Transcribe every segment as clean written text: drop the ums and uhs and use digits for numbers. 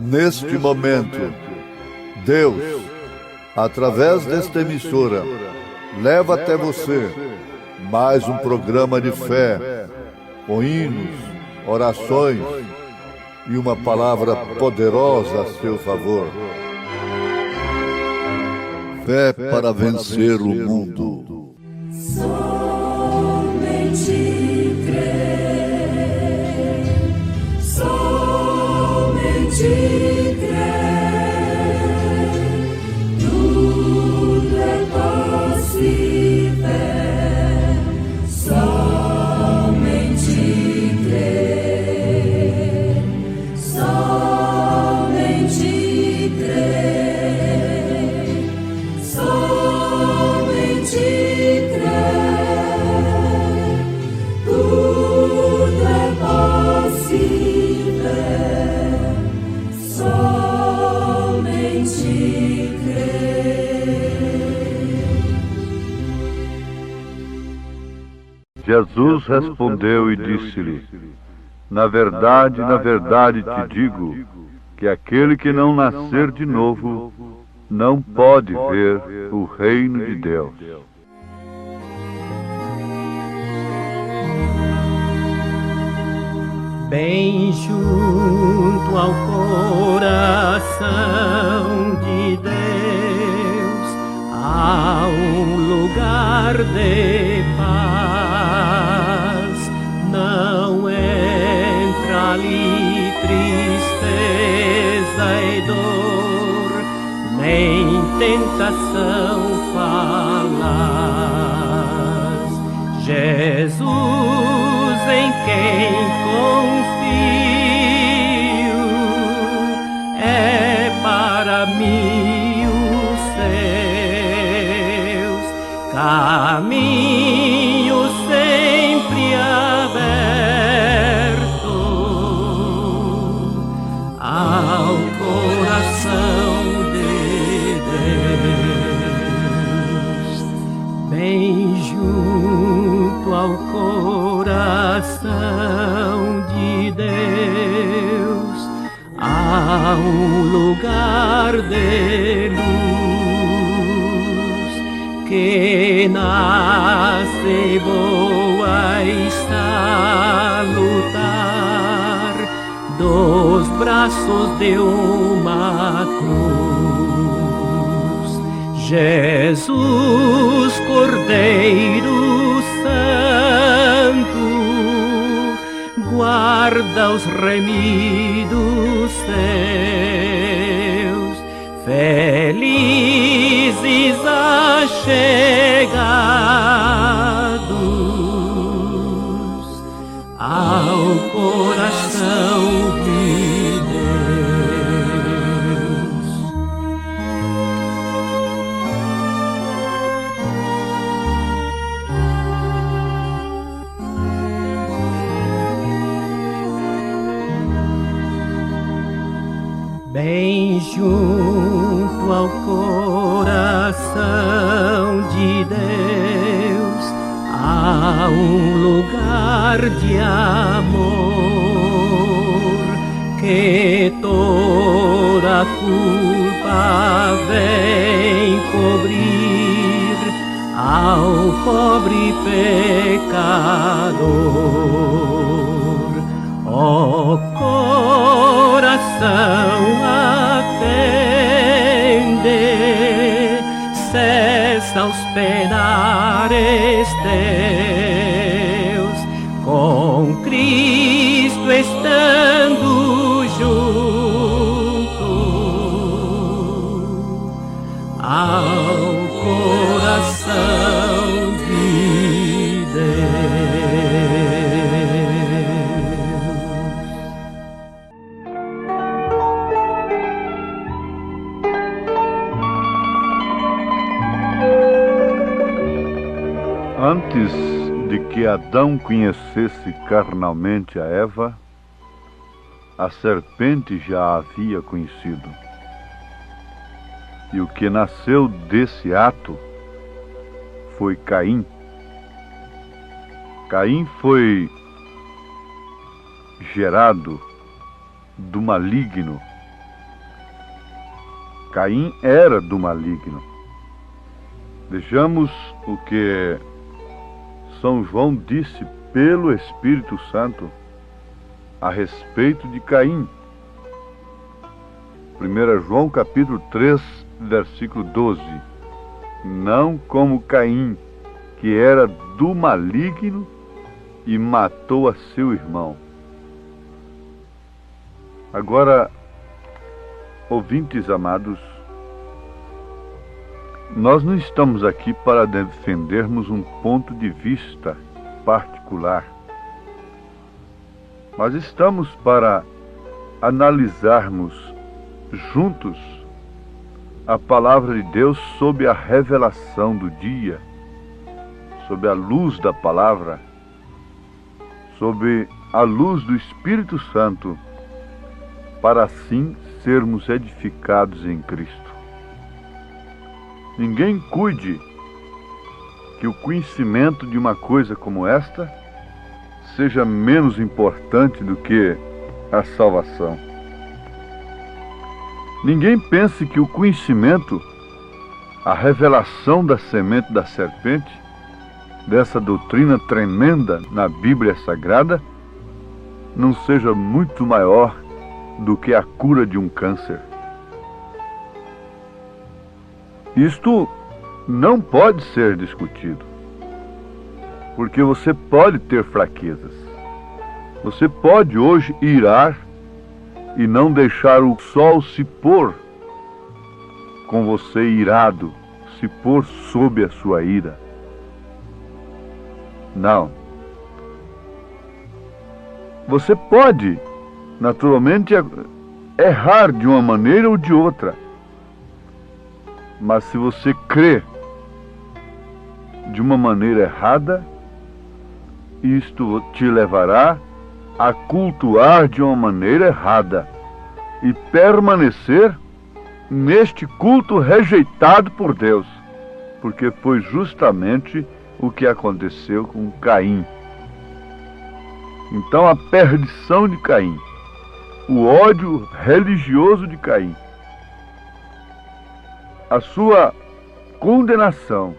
Neste momento, Deus, através desta emissora, leva até você mais um programa de fé, com hinos, orações e uma palavra poderosa a seu favor. Fé para vencer o mundo. Somente crer, somente tudo é possível, somente crer, somente crer, somente crer, tudo é possível, somente Jesus respondeu e disse-lhe: na verdade te digo, que aquele que não nascer de novo não pode ver o reino de Deus. Bem junto ao coração de Deus há um lugar de paz. Não entra ali tristeza e dor, nem tentação falaz. Jesus, em quem confio, é para mim os seus caminhos sempre aberto ao coração de Deus. Bem junto ao coração de Deus há um lugar de luz que nasce boa e salutar dos braços de uma cruz. Jesus, Cordeiro Santo, guarda os remidos seus, felizes achegados ao coração de Deus. Bem junto ao coração de Deus há um lugar de amor que toda culpa vem cobrir ao pobre pecador. Ó coração, atende, cessa os penares teus, com Cristo estando junto ao coração de Deus. Antes de que Adão conhecesse carnalmente a Eva, a serpente já a havia conhecido. E o que nasceu desse ato foi Caim. Caim foi gerado do maligno. Caim era do maligno. Vejamos o que São João disse pelo Espírito Santo a respeito de Caim. 1 João capítulo 3, versículo 12. Não como Caim, que era do maligno e matou a seu irmão. Agora, ouvintes amados, nós não estamos aqui para defendermos um ponto de vista particular, mas estamos para analisarmos juntos a palavra de Deus sob a revelação do dia, sob a luz da palavra, sob a luz do Espírito Santo, para assim sermos edificados em Cristo. Ninguém cuide que o conhecimento de uma coisa como esta seja menos importante do que a salvação. Ninguém pense que o conhecimento, a revelação da semente da serpente, dessa doutrina tremenda na Bíblia Sagrada, não seja muito maior do que a cura de um câncer. Isto não pode ser discutido, porque você pode ter fraquezas. Você pode hoje irar e não deixar o sol se pôr com você irado, se pôr sob a sua ira. Não. Você pode, naturalmente, errar de uma maneira ou de outra. Mas se você crê de uma maneira errada, isto te levará a cultuar de uma maneira errada e permanecer neste culto rejeitado por Deus, porque foi justamente o que aconteceu com Caim. Então a perdição de Caim, o ódio religioso de Caim, a sua condenação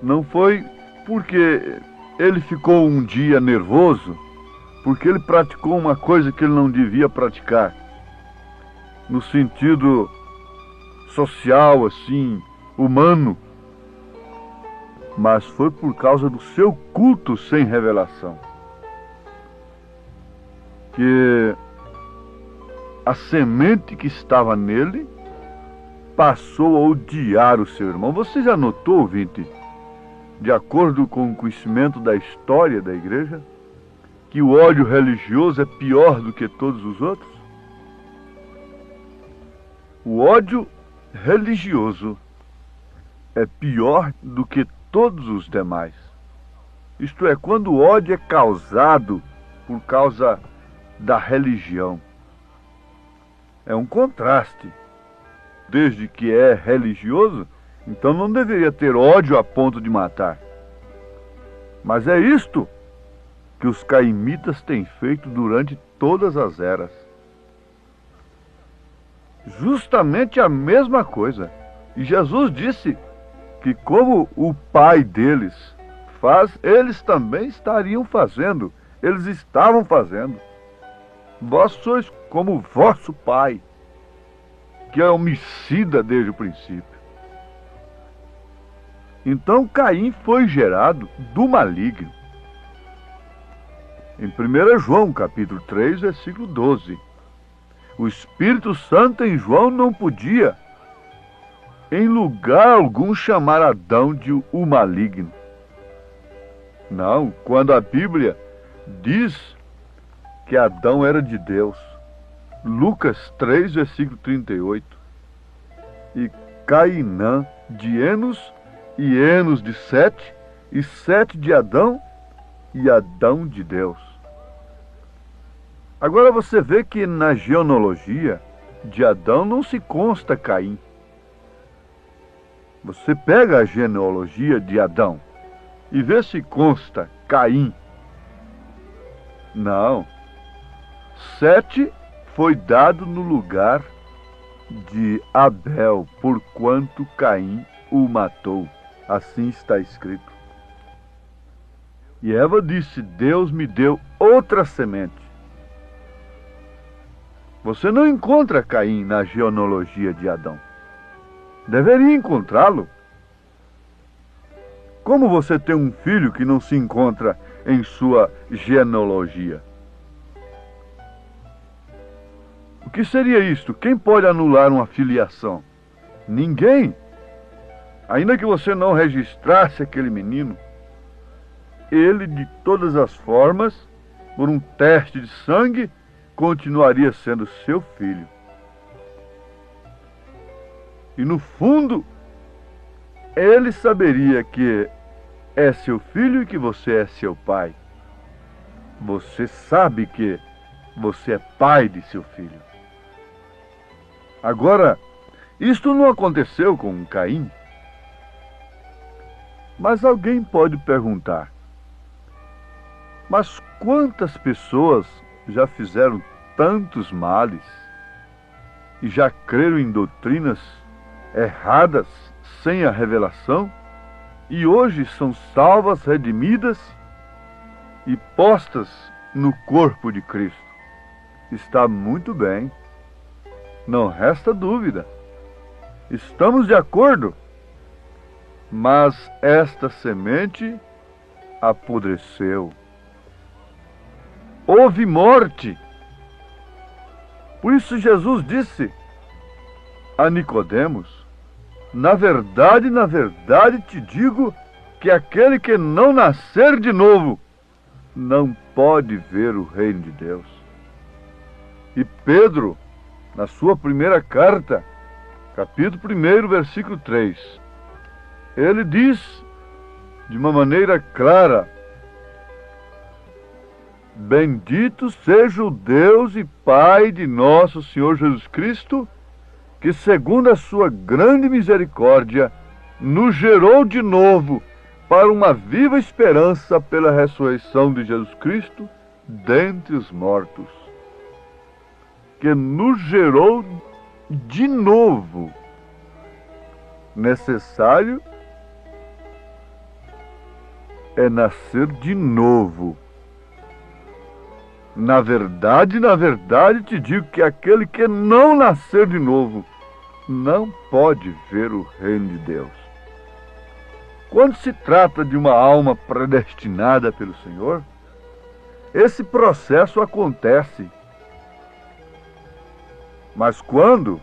não foi porque ele ficou um dia nervoso, porque ele praticou uma coisa que ele não devia praticar, no sentido social, assim, humano, mas foi por causa do seu culto sem revelação, que a semente que estava nele passou a odiar o seu irmão. Você já notou, ouvinte, de acordo com o conhecimento da história da igreja, que o ódio religioso é pior do que todos os outros? O ódio religioso é pior do que todos os demais. Isto é, quando o ódio é causado por causa da religião. É um contraste. Desde que é religioso, então não deveria ter ódio a ponto de matar. Mas é isto que os caimitas têm feito durante todas as eras. Justamente a mesma coisa. E Jesus disse que como o pai deles faz, eles também estariam fazendo. Eles estavam fazendo. Vós sois como o vosso pai, que é homicida desde o princípio. Então Caim foi gerado do maligno. Em 1 João, capítulo 3, versículo 12. O Espírito Santo em João não podia, em lugar algum, chamar Adão de o maligno. Não, quando a Bíblia diz que Adão era de Deus. Lucas 3, versículo 38. E Cainã de Enos, e Enos de Sete, e Sete de Adão e Adão de Deus. Agora você vê que na genealogia de Adão não se consta Caim. Você pega a genealogia de Adão e vê se consta Caim. Não. Sete foi dado no lugar de Abel, porquanto Caim o matou. Assim está escrito. E Eva disse: Deus me deu outra semente. Você não encontra Caim na genealogia de Adão. Deveria encontrá-lo. Como você tem um filho que não se encontra em sua genealogia? O que seria isto? Quem pode anular uma filiação? Ninguém. Ainda que você não registrasse aquele menino, ele, de todas as formas, por um teste de sangue, continuaria sendo seu filho. E no fundo, ele saberia que é seu filho e que você é seu pai. Você sabe que você é pai de seu filho. Agora, isto não aconteceu com Caim. Mas alguém pode perguntar: mas quantas pessoas já fizeram tantos males e já creram em doutrinas erradas sem a revelação e hoje são salvas, redimidas e postas no corpo de Cristo? Está muito bem, não resta dúvida, estamos de acordo, mas esta semente apodreceu. Houve morte. Por isso Jesus disse a Nicodemos: na verdade te digo que aquele que não nascer de novo não pode ver o reino de Deus. E Pedro, na sua primeira carta, capítulo 1, versículo 3, ele diz de uma maneira clara: bendito seja o Deus e Pai de nosso Senhor Jesus Cristo, que segundo a sua grande misericórdia, nos gerou de novo para uma viva esperança pela ressurreição de Jesus Cristo dentre os mortos. Que nos gerou de novo. Necessário é nascer de novo. Na verdade te digo que aquele que não nascer de novo não pode ver o reino de Deus. Quando se trata de uma alma predestinada pelo Senhor, esse processo acontece. Mas quando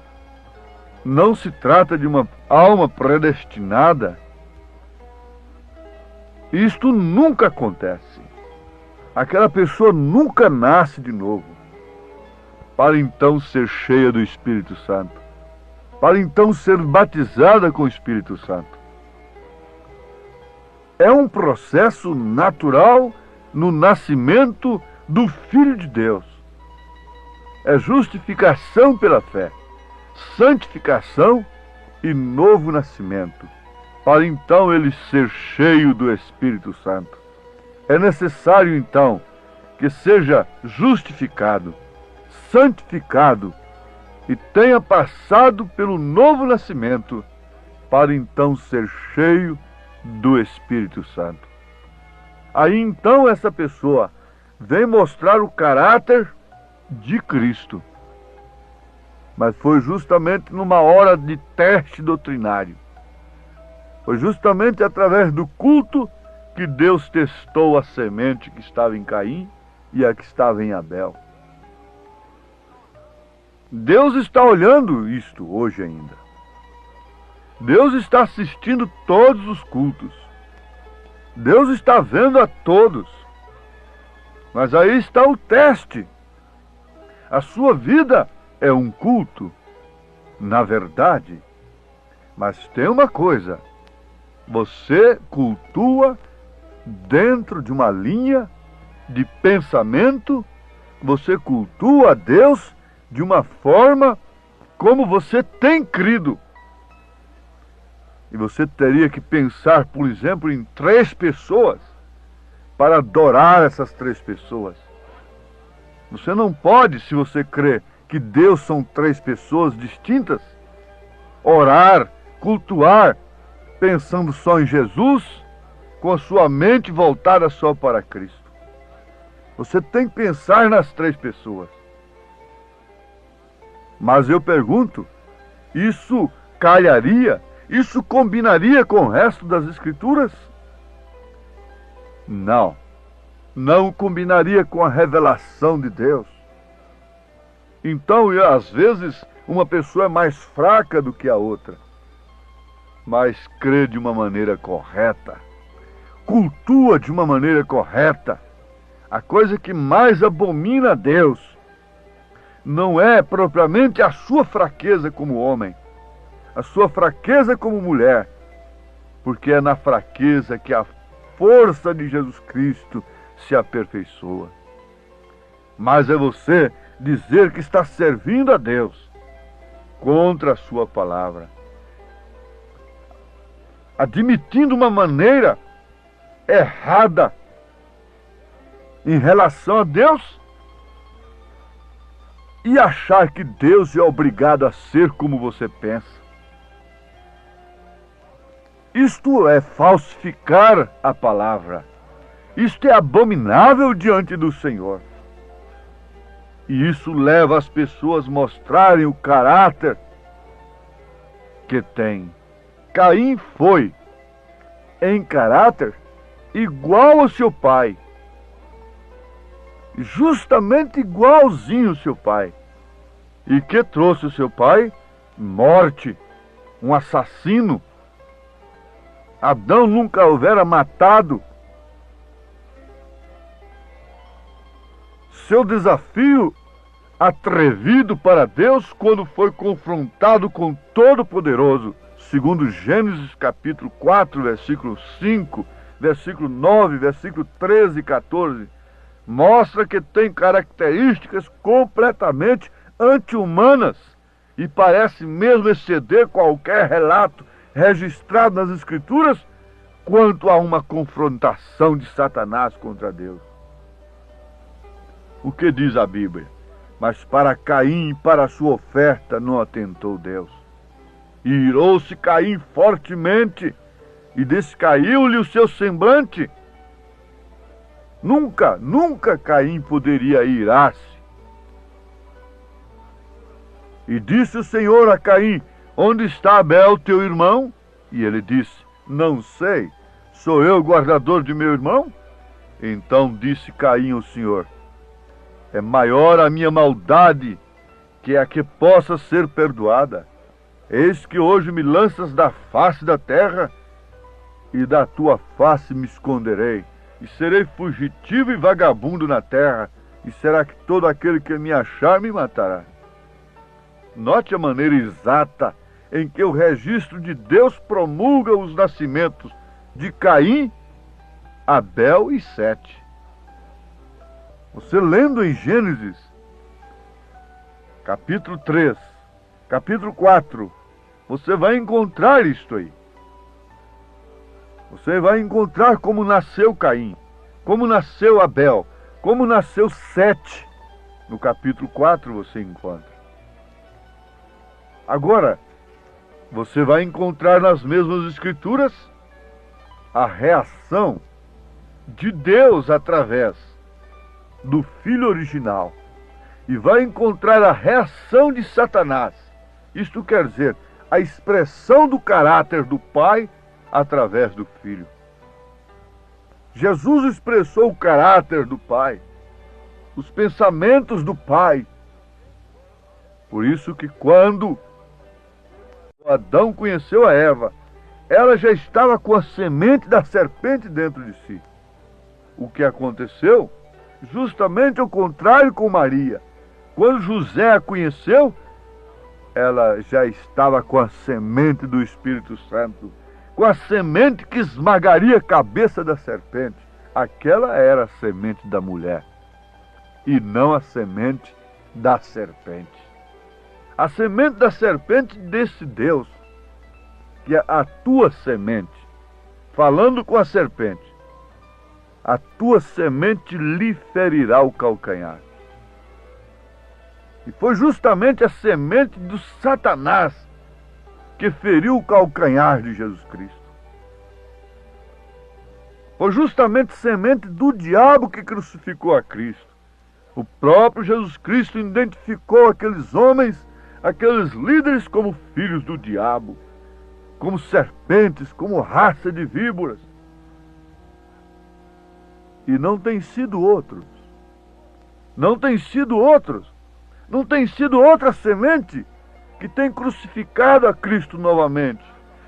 não se trata de uma alma predestinada, isto nunca acontece. Aquela pessoa nunca nasce de novo, para então ser cheia do Espírito Santo, para então ser batizada com o Espírito Santo. É um processo natural no nascimento do Filho de Deus. É justificação pela fé, santificação e novo nascimento, para então ele ser cheio do Espírito Santo. É necessário, então, que seja justificado, santificado e tenha passado pelo novo nascimento, para então ser cheio do Espírito Santo. Aí então essa pessoa vem mostrar o caráter de Cristo. Mas foi justamente numa hora de teste doutrinário. Foi justamente através do culto que Deus testou a semente que estava em Caim e a que estava em Abel. Deus está olhando isto hoje ainda. Deus está assistindo todos os cultos. Deus está vendo a todos. Mas aí está o teste. A sua vida é um culto, na verdade. Mas tem uma coisa: você cultua dentro de uma linha de pensamento, você cultua a Deus de uma forma como você tem crido. E você teria que pensar, por exemplo, em 3 pessoas para adorar essas 3 pessoas. Você não pode, se você crê que Deus são 3 pessoas distintas, orar, cultuar, pensando só em Jesus, com a sua mente voltada só para Cristo. Você tem que pensar nas 3 pessoas. Mas eu pergunto, isso calharia? Isso combinaria com o resto das Escrituras? Não. Não combinaria com a revelação de Deus. Então, às vezes, uma pessoa é mais fraca do que a outra, mas crê de uma maneira correta, cultua de uma maneira correta. A coisa que mais abomina a Deus não é propriamente a sua fraqueza como homem, a sua fraqueza como mulher, porque é na fraqueza que a força de Jesus Cristo se aperfeiçoa. Mas é você dizer que está servindo a Deus contra a sua palavra, admitindo uma maneira errada em relação a Deus e achar que Deus é obrigado a ser como você pensa. Isto é falsificar a palavra. Isto é abominável diante do Senhor. E isso leva as pessoas a mostrarem o caráter que tem. Caim foi, em caráter, igual ao seu pai. Justamente igualzinho ao seu pai. E que trouxe o seu pai? Morte, um assassino. Adão nunca houvera matado. Seu desafio atrevido para Deus quando foi confrontado com o Todo-Poderoso, segundo Gênesis capítulo 4, versículo 5, versículo 9, versículo 13 e 14, mostra que tem características completamente anti-humanas e parece mesmo exceder qualquer relato registrado nas Escrituras quanto a uma confrontação de Satanás contra Deus. O que diz a Bíblia? Mas para Caim e para a sua oferta não atentou Deus. E irou-se Caim fortemente e descaiu-lhe o seu semblante. Nunca Caim poderia irar-se. E disse o Senhor a Caim: onde está Abel, teu irmão? E ele disse: não sei, sou eu o guardador de meu irmão? Então disse Caim ao Senhor: é maior a minha maldade que a que possa ser perdoada. Eis que hoje me lanças da face da terra, e da tua face me esconderei, e serei fugitivo e vagabundo na terra, e será que todo aquele que me achar me matará? Note a maneira exata em que o registro de Deus promulga os nascimentos de Caim, Abel e Sete. Você lendo em Gênesis, capítulo 3, capítulo 4, você vai encontrar isto aí. Você vai encontrar como nasceu Caim, como nasceu Abel, como nasceu Sete. No capítulo 4 você encontra. Agora, você vai encontrar nas mesmas Escrituras a reação de Deus através do Filho original. E vai encontrar a reação de Satanás. Isto quer dizer, a expressão do caráter do Pai através do Filho. Jesus expressou o caráter do Pai, os pensamentos do Pai. Por isso que quando Adão conheceu a Eva, ela já estava com a semente da serpente dentro de si. O que aconteceu? Justamente ao contrário com Maria. Quando José a conheceu, ela já estava com a semente do Espírito Santo, com a semente que esmagaria a cabeça da serpente. Aquela era a semente da mulher, e não a semente da serpente. A semente da serpente desse Deus, que é a tua semente, falando com a serpente, a tua semente lhe ferirá o calcanhar. E foi justamente a semente do Satanás que feriu o calcanhar de Jesus Cristo. Foi justamente a semente do diabo que crucificou a Cristo. O próprio Jesus Cristo identificou aqueles homens, aqueles líderes como filhos do diabo, como serpentes, como raça de víboras. E não tem sido outros. Não tem sido outros. Não tem sido outra semente que tem crucificado a Cristo novamente,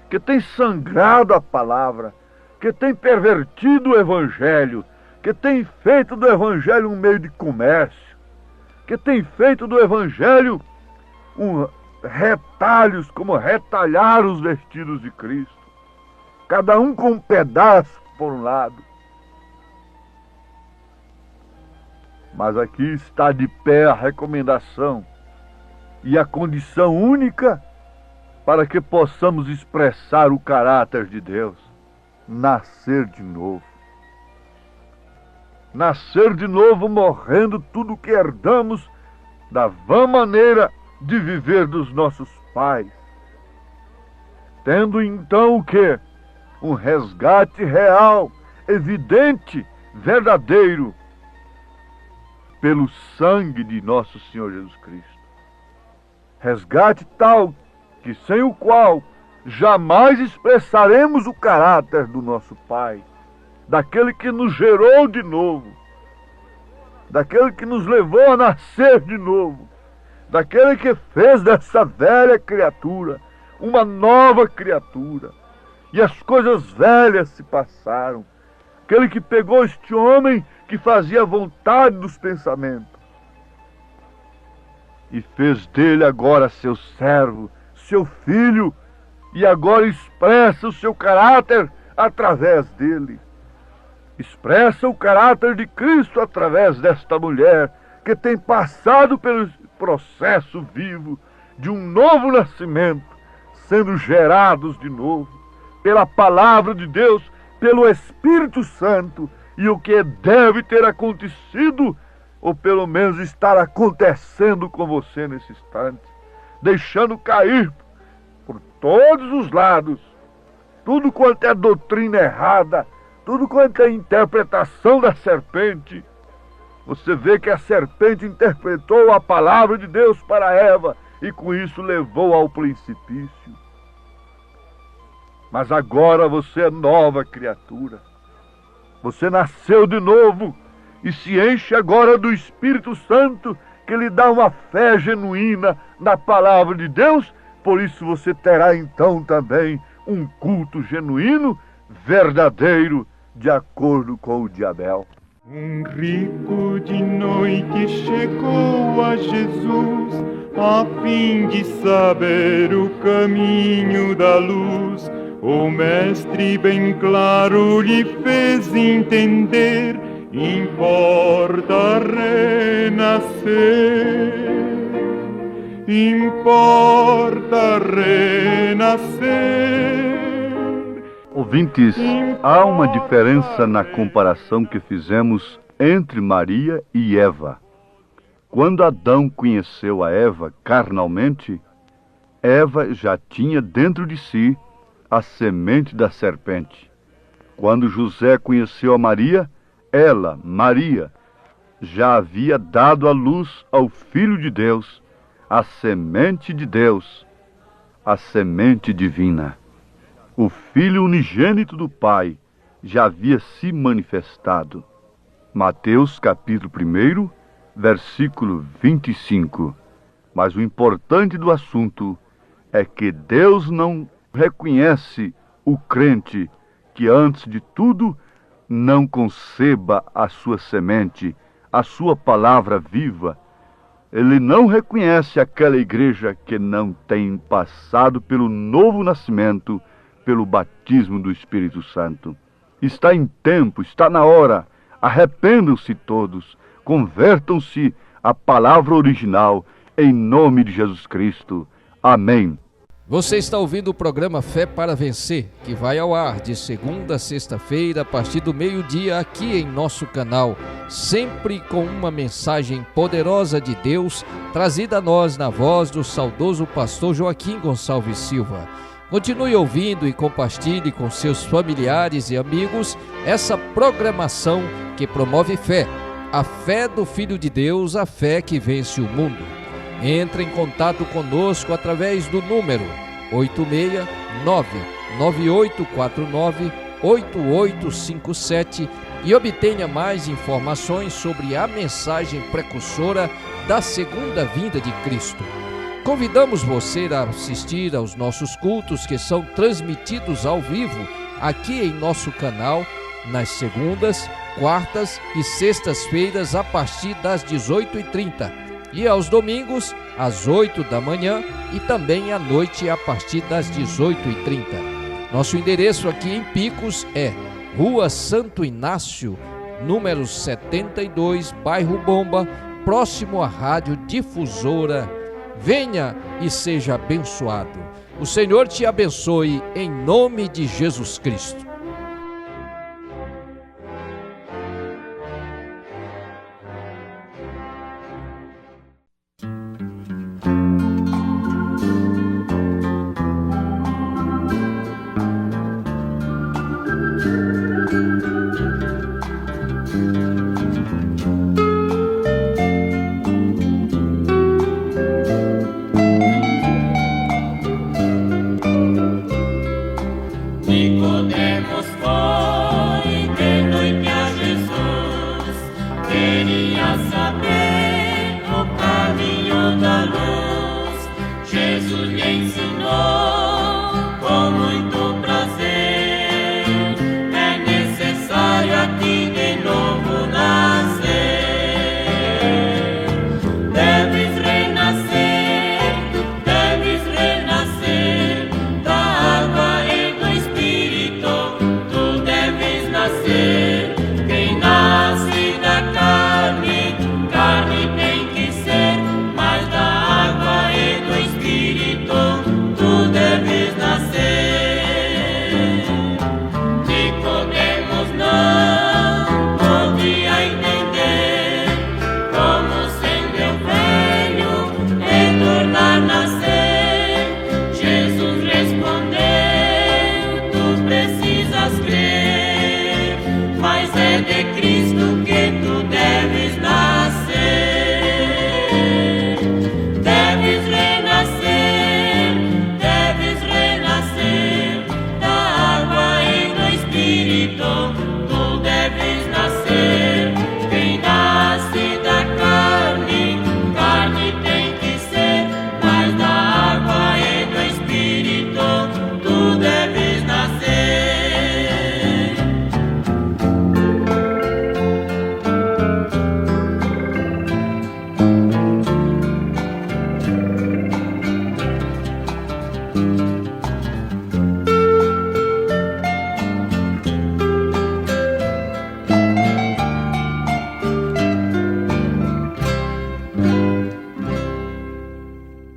que tem sangrado a palavra, que tem pervertido o Evangelho, que tem feito do Evangelho um meio de comércio, que tem feito do Evangelho retalhos, como retalhar os vestidos de Cristo, cada um com um pedaço por um lado. Mas aqui está de pé a recomendação e a condição única para que possamos expressar o caráter de Deus: nascer de novo. Nascer de novo, morrendo tudo que herdamos da vã maneira de viver dos nossos pais. Tendo então o quê? Um resgate real, evidente, verdadeiro, pelo sangue de nosso Senhor Jesus Cristo. Resgate tal que sem o qual jamais expressaremos o caráter do nosso Pai, daquele que nos gerou de novo, daquele que nos levou a nascer de novo, daquele que fez dessa velha criatura uma nova criatura, e as coisas velhas se passaram, aquele que pegou este homem que fazia a vontade dos pensamentos e fez dele agora seu servo, seu filho, e agora expressa o seu caráter através dele. Expressa o caráter de Cristo através desta mulher que tem passado pelo processo vivo de um novo nascimento, sendo gerados de novo pela palavra de Deus, pelo Espírito Santo. E o que deve ter acontecido, ou pelo menos estar acontecendo com você nesse instante, deixando cair por todos os lados tudo quanto é doutrina errada, tudo quanto é interpretação da serpente. Você vê que a serpente interpretou a palavra de Deus para Eva e com isso levou ao precipício. Mas agora você é nova criatura. Você nasceu de novo e se enche agora do Espírito Santo, que lhe dá uma fé genuína na palavra de Deus. Por isso você terá então também um culto genuíno, verdadeiro, de acordo com o de Abel. Rico de noite chegou a Jesus, a fim de saber o caminho da luz. O mestre bem claro lhe fez entender: importa renascer, importa renascer. Ouvintes, há uma diferença na comparação que fizemos entre Maria e Eva. Quando Adão conheceu a Eva carnalmente, Eva já tinha dentro de si a semente da serpente. Quando José conheceu a Maria, ela, Maria, já havia dado à luz ao Filho de Deus, a semente de Deus, a semente divina. O Filho unigênito do Pai já havia se manifestado. Mateus capítulo 1, versículo 25. Mas o importante do assunto é que Deus não reconhece o crente que, antes de tudo, não conceba a sua semente, a sua palavra viva. Ele não reconhece aquela igreja que não tem passado pelo novo nascimento, pelo batismo do Espírito Santo. Está em tempo, está na hora. Arrependam-se todos, convertam-se à palavra original, em nome de Jesus Cristo. Amém. Você está ouvindo o programa Fé para Vencer, que vai ao ar de segunda a sexta-feira, a partir do meio-dia, aqui em nosso canal, sempre com uma mensagem poderosa de Deus, trazida a nós na voz do saudoso pastor Joaquim Gonçalves Silva. Continue ouvindo e compartilhe com seus familiares e amigos essa programação que promove fé, a fé do Filho de Deus, a fé que vence o mundo. Entre em contato conosco através do número 869-9849-8857 e obtenha mais informações sobre a mensagem precursora da segunda vinda de Cristo. Convidamos você a assistir aos nossos cultos que são transmitidos ao vivo aqui em nosso canal nas segundas, quartas e sextas-feiras a partir das 18h30. E aos domingos, às 8 da manhã e também à noite a partir das 18h30. Nosso endereço aqui em Picos é Rua Santo Inácio, número 72, bairro Bomba, próximo à Rádio Difusora. Venha e seja abençoado. O Senhor te abençoe em nome de Jesus Cristo. Nicodemos foi de noite a Jesus, queria saber o caminho da luz. Jesus lhe ensinou com muito